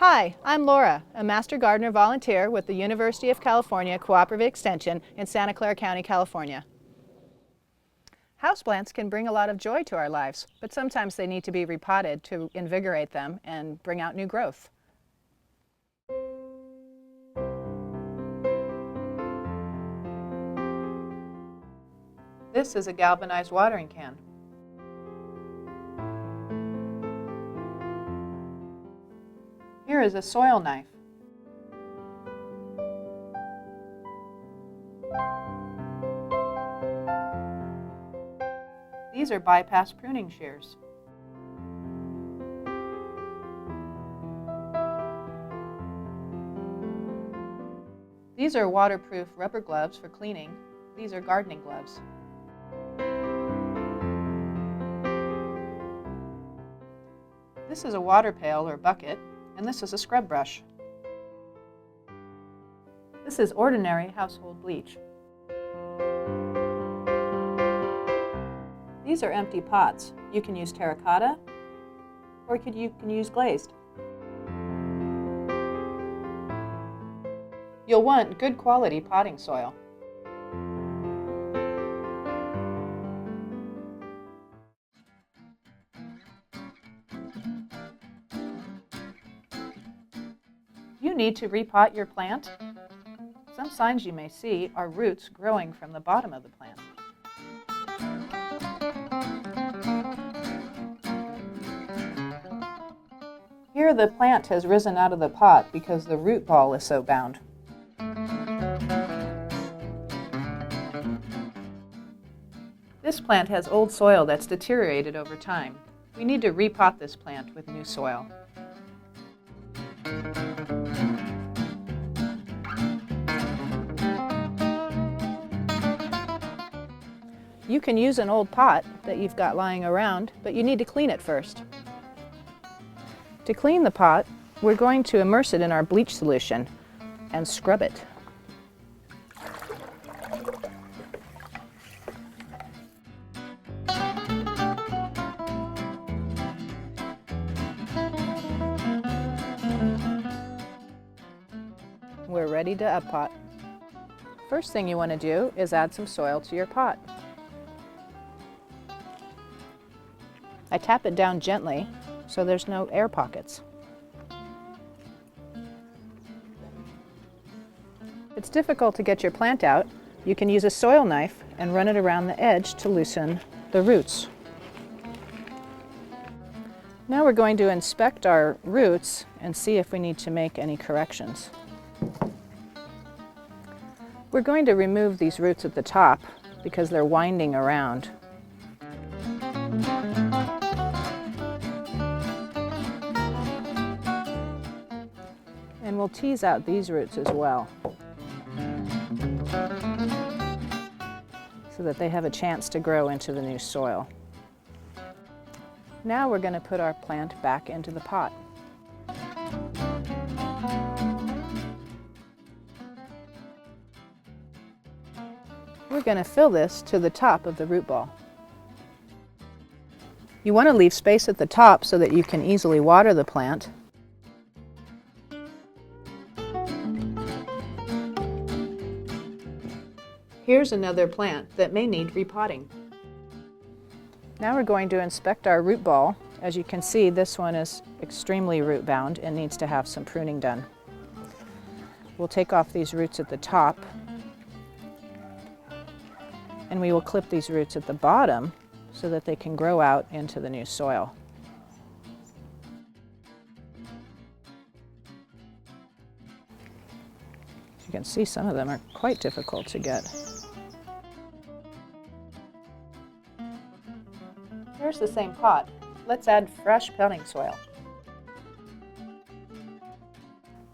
Hi, I'm Laura, a Master Gardener volunteer with the University of California Cooperative Extension in Santa Clara County, California. Houseplants can bring a lot of joy to our lives, but sometimes they need to be repotted to invigorate them and bring out new growth. This is a galvanized watering can. Here is a soil knife. These are bypass pruning shears. These are waterproof rubber gloves for cleaning. These are gardening gloves. This is a water pail or bucket, and this is a scrub brush. This is ordinary household bleach. These are empty pots. You can use terracotta, or you can use glazed. You'll want good quality potting soil. You need to repot your plant. Some signs you may see are roots growing from the bottom of the plant. Here the plant has risen out of the pot because the root ball is so bound. This plant has old soil that's deteriorated over time. We need to repot this plant with new soil. You can use an old pot that you've got lying around, but you need to clean it first. To clean the pot, we're going to immerse it in our bleach solution and scrub it. We're ready to uppot. First thing you want to do is add some soil to your pot. I tap it down gently so there's no air pockets. If it's difficult to get your plant out, you can use a soil knife and run it around the edge to loosen the roots. Now we're going to inspect our roots and see if we need to make any corrections. We're going to remove these roots at the top because they're winding around. And we'll tease out these roots as well, so that they have a chance to grow into the new soil. Now we're going to put our plant back into the pot. We're going to fill this to the top of the root ball. You want to leave space at the top so that you can easily water the plant. Here's another plant that may need repotting. Now we're going to inspect our root ball. As you can see, this one is extremely root bound and needs to have some pruning done. We'll take off these roots at the top, and we will clip these roots at the bottom so that they can grow out into the new soil. As you can see, some of them are quite difficult to get. Here's the same pot. Let's add fresh potting soil.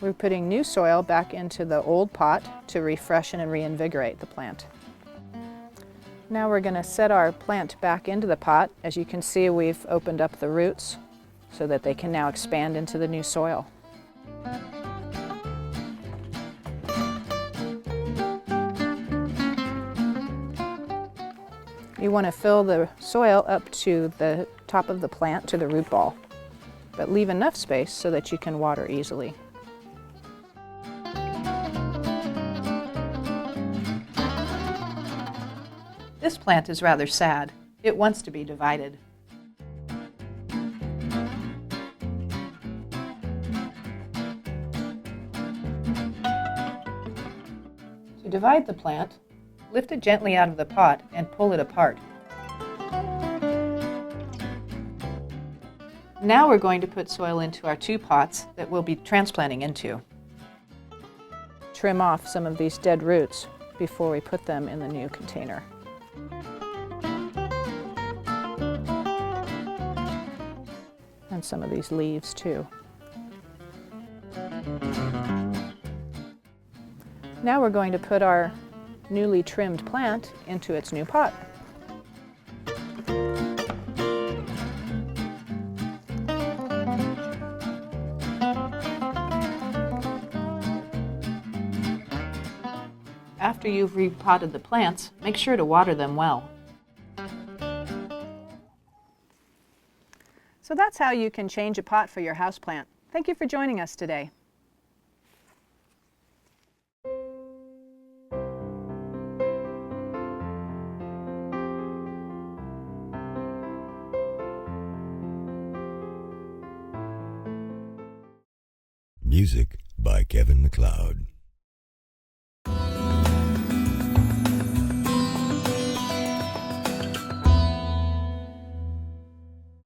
We're putting new soil back into the old pot to refreshen and reinvigorate the plant. Now we're going to set our plant back into the pot. As you can see, we've opened up the roots so that they can now expand into the new soil. You want to fill the soil up to the top of the plant, to the root ball. but leave enough space so that you can water easily. This plant is rather sad. It wants to be divided. To divide the plant, lift it gently out of the pot and pull it apart. Now we're going to put soil into our 2 pots that we'll be transplanting into. Trim off some of these dead roots before we put them in the new container. And some of these leaves too. Now we're going to put our newly trimmed plant into its new pot. After you've repotted the plants, make sure to water them well. So that's how you can change a pot for your houseplant. Thank you for joining us today. Music by Kevin MacLeod.